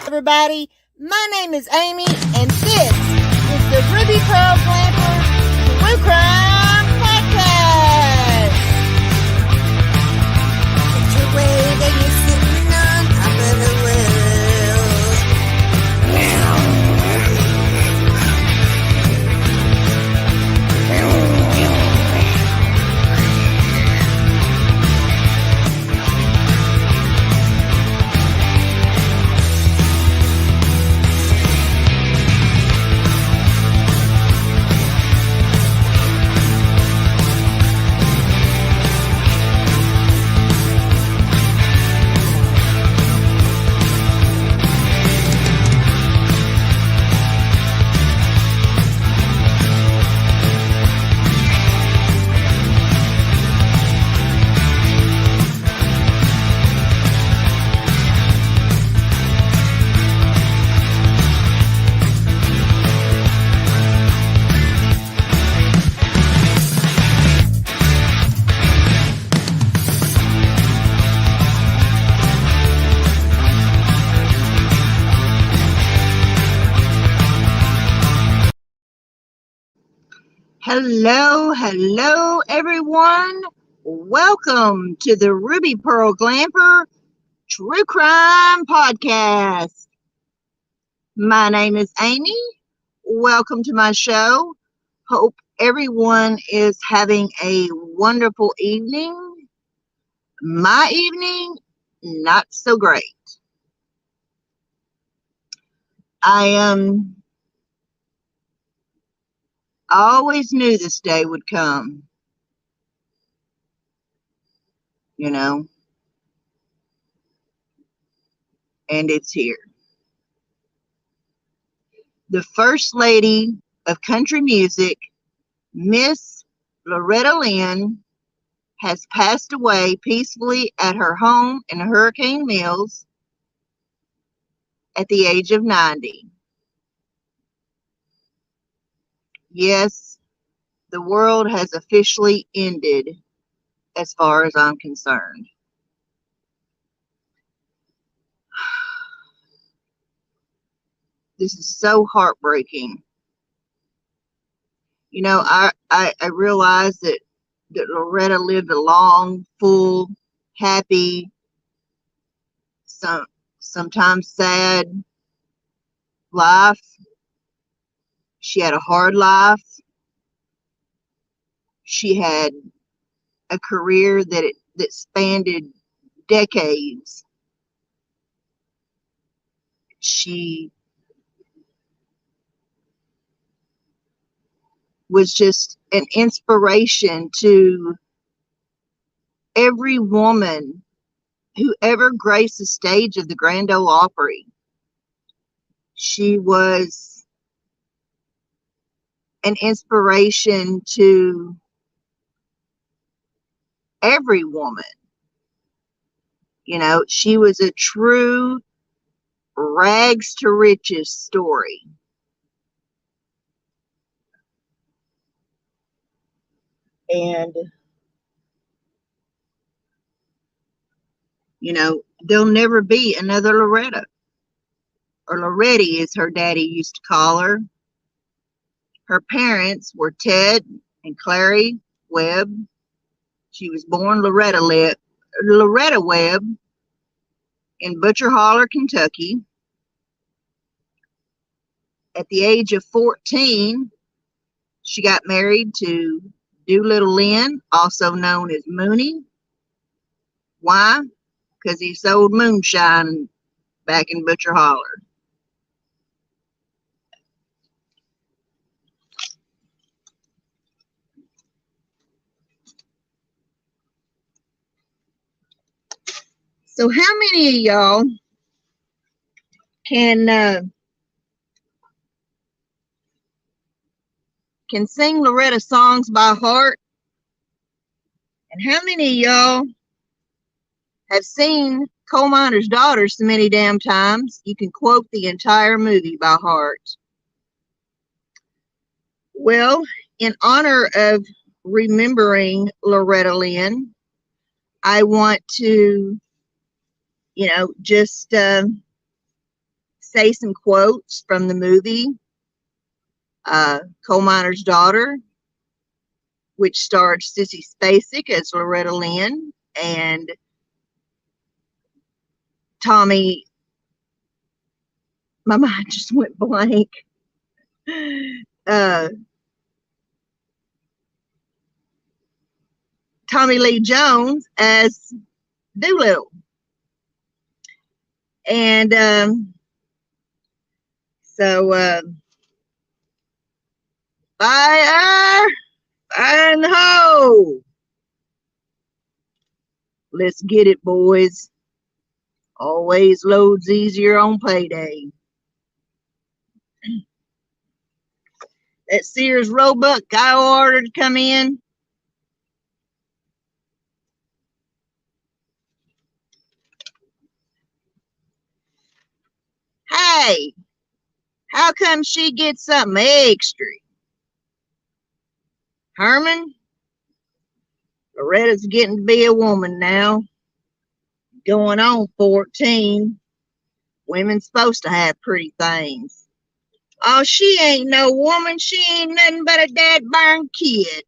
everybody. My name is Amy, and this is the Ruby Pearl Glamper True Crime Podcast. Such a way that you're sitting on top of the world. Hello, everyone. Welcome to the Ruby Pearl Glamper True Crime Podcast. My name is Amy. Welcome to my show. Hope everyone is having a wonderful evening. My evening, not so great. I always knew this day would come, and it's here. The First Lady of Country Music, Miss Loretta Lynn, has passed away peacefully at her home in Hurricane Mills at the age of 90. Yes, the world has officially ended as far as I'm concerned. This is so heartbreaking. I realize that Loretta lived a long, full, happy, sometimes sad life. She had a hard life. She had a career that spanned decades. She was just an inspiration to every woman who ever graced the stage of the Grand Ole Opry. She was an inspiration to every woman. She was a true rags to riches story. And, there'll never be another Loretta, or Loretti as her daddy used to call her. Her parents were Ted and Clary Webb. She was born Loretta Webb in Butcher Holler, Kentucky. At the age of 14, she got married to Doolittle Lynn, also known as Mooney. Why? Because he sold moonshine back in Butcher Holler. So how many of y'all can sing Loretta songs by heart? And how many of y'all have seen Coal Miner's Daughter so many damn times you can quote the entire movie by heart? Well, in honor of remembering Loretta Lynn, I want to, just say some quotes from the movie Coal Miner's Daughter, which starred Sissy Spacek as Loretta Lynn and Tommy. My mind just went blank. Tommy Lee Jones as Doolittle. And so fire and ho! Let's get it, boys. Always loads easier on payday. That Sears Roebuck I ordered to come in. Hey, how come she gets something extra? Herman, Loretta's getting to be a woman now. Going on 14. Women's supposed to have pretty things. Oh, she ain't no woman. She ain't nothing but a dad-burn kid.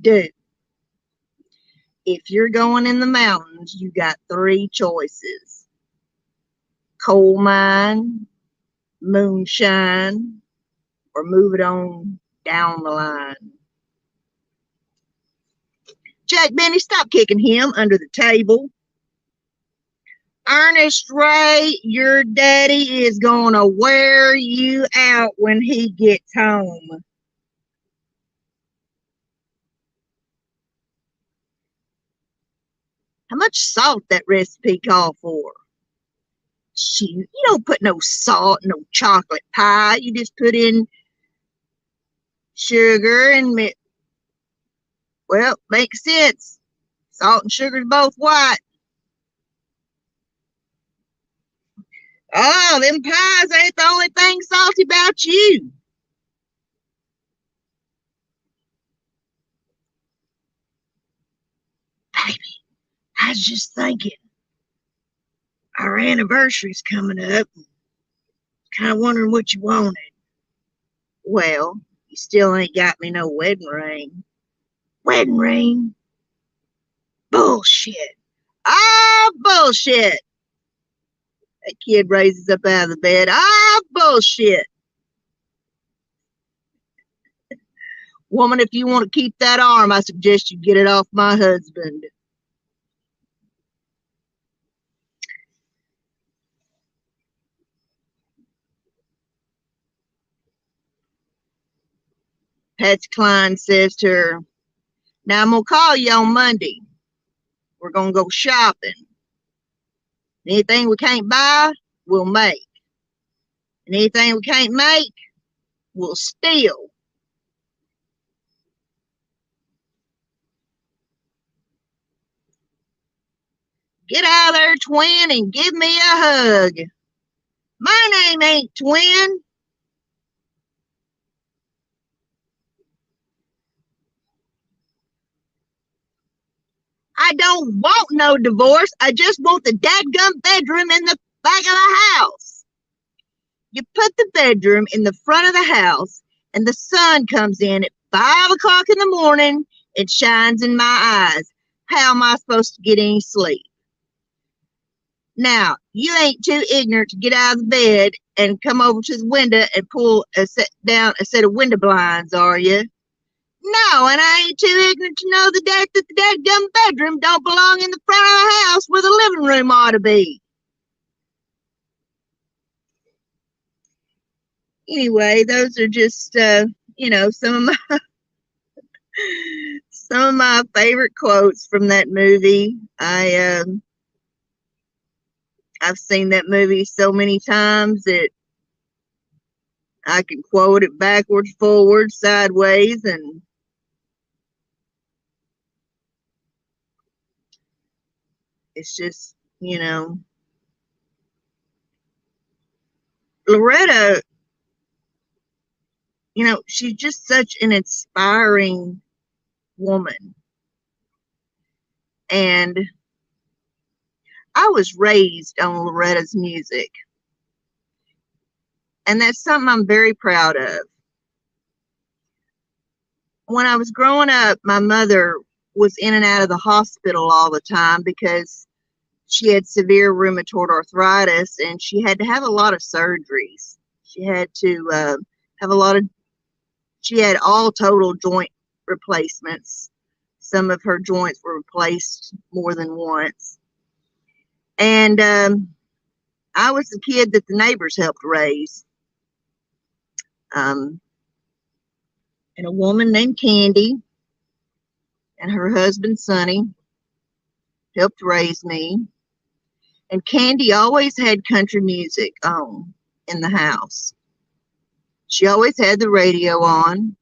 Dude, if you're going in the mountains, you got 3 choices. Coal mine, moonshine, or move it on down the line. Jack Benny, stop kicking him under the table. Ernest Ray, your daddy is gonna wear you out when he gets home. How much salt that recipe call for? Shoot, you don't put no salt in no chocolate pie. You just put in sugar and milk. Well, makes sense. Salt and sugar's both white. Oh, them pies ain't the only thing salty about you. Baby, I was just thinking, our anniversary's coming up. Kind of wondering what you wanted. Well, you still ain't got me no wedding ring. Wedding ring? Bullshit. Ah, bullshit. That kid raises up out of the bed. Ah, bullshit. Woman, if you want to keep that arm, I suggest you get it off my husband. Patsy Cline says to her, now I'm going to call you on Monday. We're going to go shopping. Anything we can't buy, we'll make. And anything we can't make, we'll steal. Get out of there, twin, and give me a hug. My name ain't Twin. I don't want no divorce. I just want the dadgum bedroom in the back of the house. You put the bedroom in the front of the house, and the sun comes in at 5 o'clock in the morning. It shines in my eyes. How am I supposed to get any sleep? Now, you ain't too ignorant to get out of the bed and come over to the window and pull down a set of window blinds, are you? No, and I ain't too ignorant to know that the dadgum bedroom don't belong in the front of the house where the living room ought to be. Anyway, those are just, some of my favorite quotes from that movie. I've seen that movie so many times that I can quote it backwards, forwards, sideways, and it's just, Loretta she's just such an inspiring woman. And I was raised on Loretta's music, and that's something I'm very proud of. When I was growing up, my mother was in and out of the hospital all the time because she had severe rheumatoid arthritis, and she had to have a lot of surgeries. She had to have a lot of, she had all total joint replacements. Some of her joints were replaced more than once. And I was the kid that the neighbors helped raise. And a woman named Candy and her husband Sonny helped raise me. And Candy always had country music on in the house. She always had the radio on,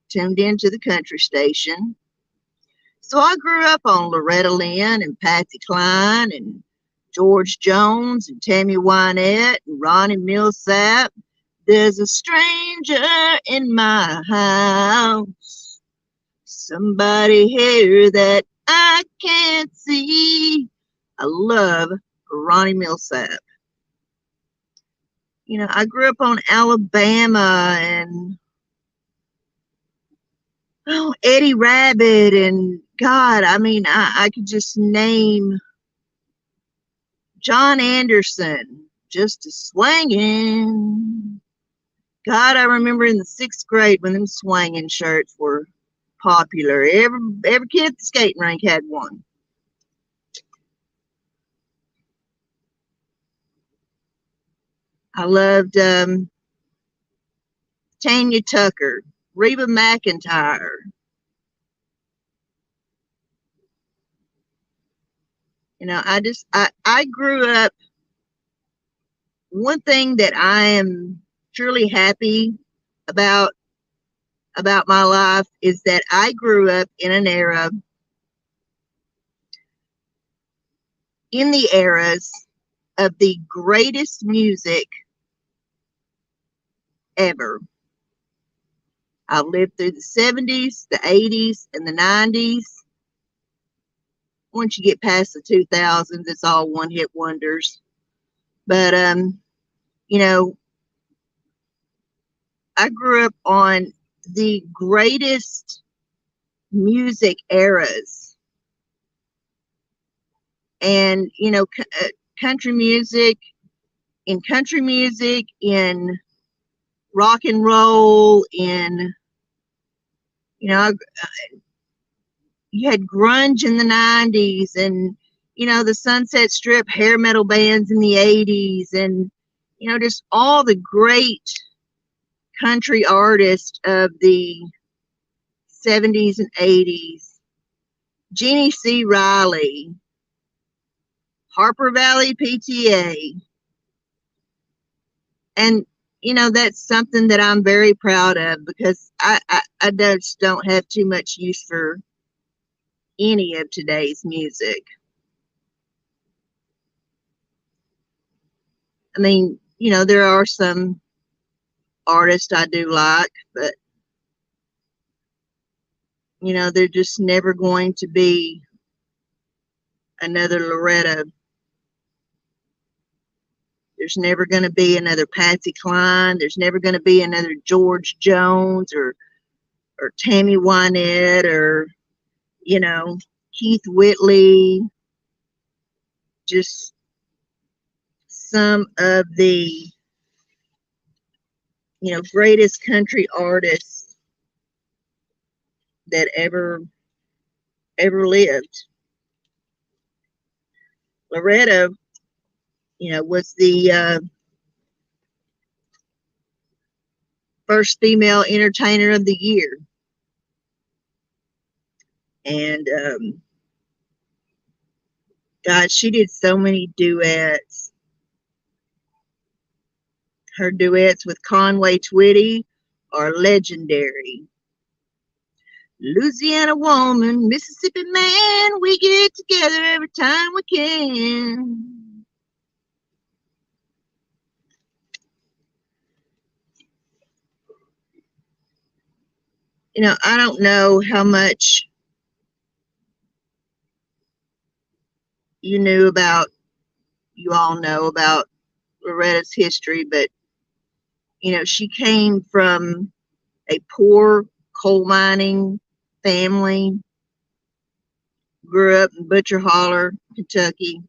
tuned into the country station. So I grew up on Loretta Lynn and Patsy Cline and George Jones and Tammy Wynette and Ronnie Millsap. There's a stranger in my house, somebody here that I can't see. I love Ronnie Millsap. I grew up on Alabama and Eddie Rabbit and God, I could just name John Anderson, just a swinging. God, I remember in the 6th grade when them swinging shirts were popular. Every kid at the skating rink had one. I loved Tanya Tucker, Reba McEntire. I grew up. One thing that I am truly happy about my life is that I grew up in an era, in the eras of the greatest music ever. I've lived through the 70s, the 80s, and the 90s. Once you get past the 2000s, it's all one-hit wonders. But, I grew up on the greatest music eras. And, country music, in rock and roll, you had grunge in the 90s and, the Sunset Strip hair metal bands in the 80s and, just all the great country artists of the 70s and 80s. Jeannie C. Riley, Harper Valley PTA. And, that's something that I'm very proud of because I just don't have too much use for any of today's music. There are some artists I do like, but, they're just never going to be another Loretta. There's never going to be another Patsy Cline. There's never going to be another George Jones or Tammy Wynette or, Keith Whitley. Just some of the, greatest country artists that ever lived. Loretta, was the first female entertainer of the year. And God, she did so many duets. Her duets with Conway Twitty are legendary. Louisiana woman, Mississippi man, we get together every time we can. I don't know how much you all know about Loretta's history, but she came from a poor coal mining family, grew up in Butcher Holler, Kentucky,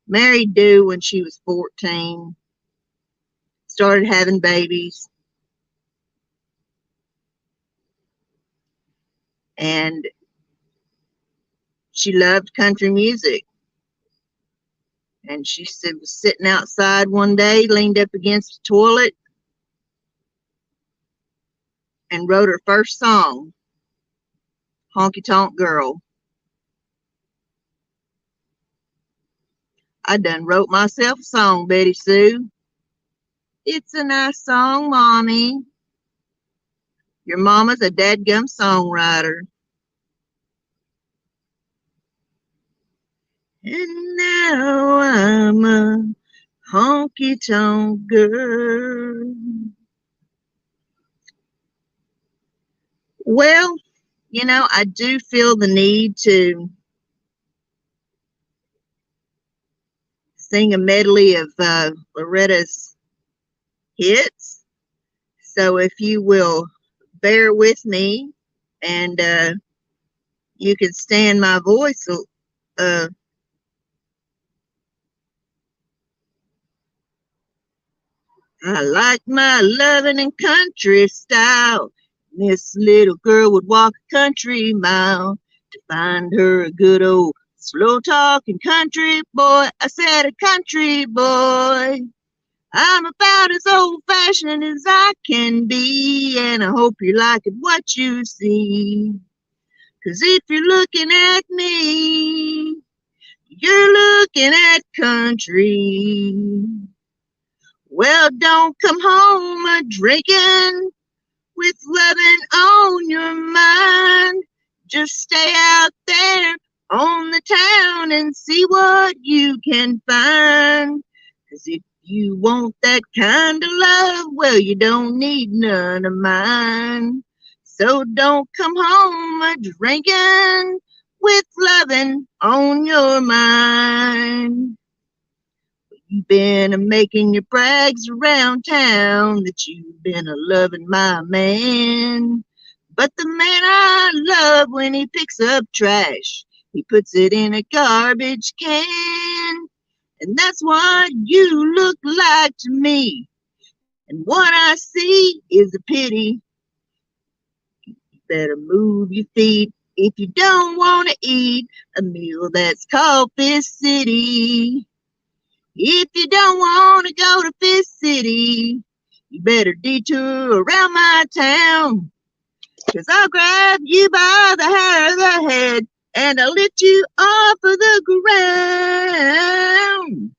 married Dew when she was 14, started having babies, and she loved country music. And she was sitting outside one day, leaned up against the toilet, and wrote her first song, Honky Tonk Girl. I done wrote myself a song, Betty Sue. It's a nice song, Mommy. Your mama's a dadgum songwriter. And now I'm a honky tonk girl. Well, I do feel the need to sing a medley of Loretta's hits. So if you will bear with me and you can stand my voice, I like my loving and country style. This little girl would walk a country mile to find her a good old slow talking country boy. I said a country boy. I'm about as old fashioned as I can be, and I hope you're liking what you see. 'Cause if you're looking at me, you're looking at country. Well, don't come home a drinking with loving on your mind. Just stay out there on the town and see what you can find. 'Cause if you want that kind of love, well, you don't need none of mine. So don't come home a drinking with loving on your mind. You've been a making your brags around town that you've been a loving my man. But the man I love, when he picks up trash, he puts it in a garbage can. And that's what you look like to me. And what I see is a pity. You better move your feet if you don't want to eat a meal that's called Fish City. If you don't want to go to Fish City, you better detour around my town. 'Cause I'll grab you by the hair of the head and I'll lift you off of the ground.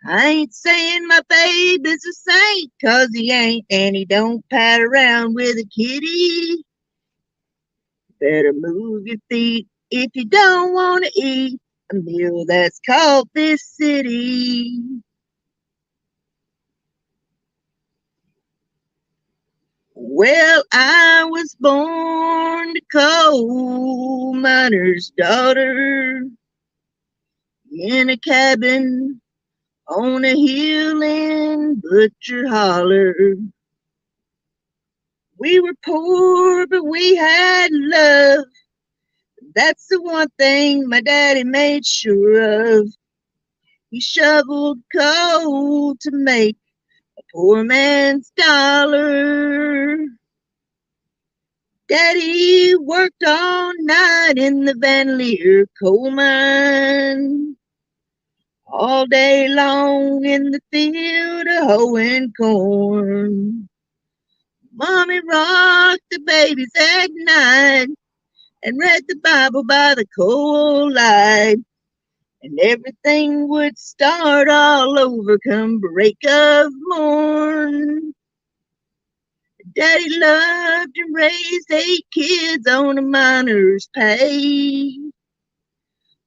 I ain't saying my baby's a saint, 'cause he ain't, and he don't pat around with a kitty. Better move your feet if you don't want to eat a meal that's called Fish City. Well, I was born a coal miner's daughter in a cabin on a hill in Butcher Holler. We were poor, but we had love. That's the one thing my daddy made sure of. He shoveled coal to make a poor man's dollar. Daddy worked all night in the Van Leer coal mine, all day long in the field a hoeing corn. Mommy rocked the babies at night and read the Bible by the coal light, and everything would start all over come break of morn. Daddy loved and raised 8 kids on a miner's pay.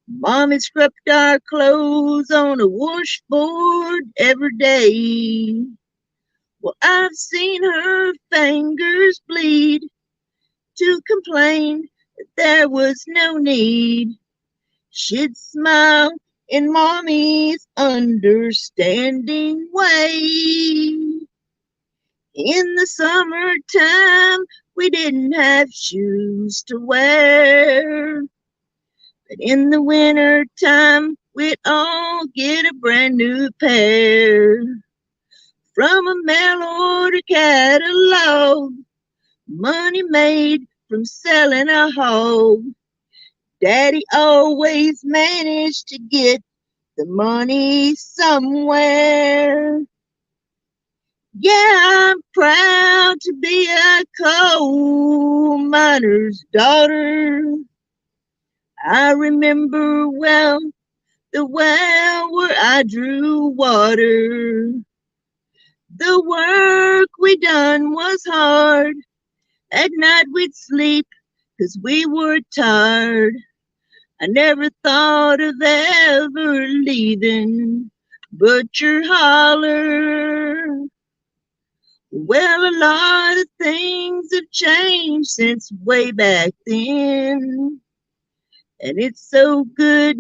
Mommy scrubbed our clothes on a washboard every day. Well, I've seen her fingers bleed to complain that there was no need. She'd smile in Mommy's understanding way. In the summertime, we didn't have shoes to wear. But in the wintertime, we'd all get a brand new pair. From a mail order catalog, money made from selling a hog. Daddy always managed to get the money somewhere. Yeah, I'm proud to be a coal miner's daughter. I remember well the well where I drew water. The work we done was hard. At night we'd sleep 'cause we were tired. I never thought of ever leaving Butcher Holler. Well, a lot of things have changed since way back then. And it's so good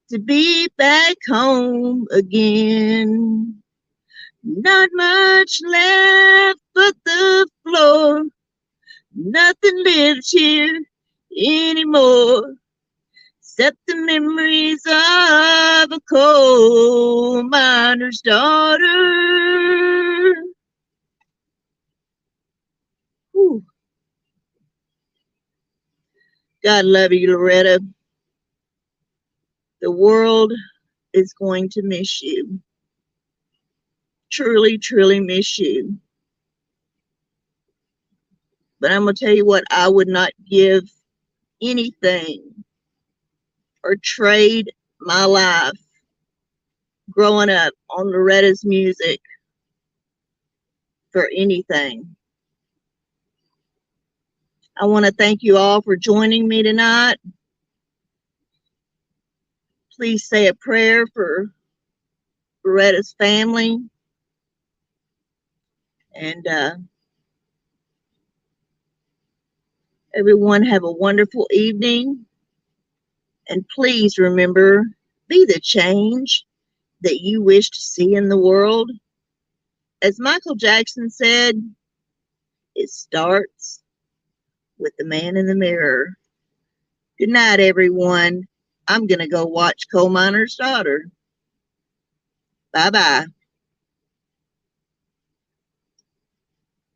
to be back home again. Not much left but the floor. Nothing lives here anymore except the memories of a coal miner's daughter. Whew. God love you, Loretta. The world is going to miss you. Truly, truly miss you. But I'm going to tell you what, I would not give anything or trade my life growing up on Loretta's music for anything. I want to thank you all for joining me tonight. Please say a prayer for Loretta's family. And everyone have a wonderful evening. And please remember, be the change that you wish to see in the world. As Michael Jackson said, it starts with the man in the mirror. Good night, everyone. I'm going to go watch Coal Miner's Daughter. Bye-bye.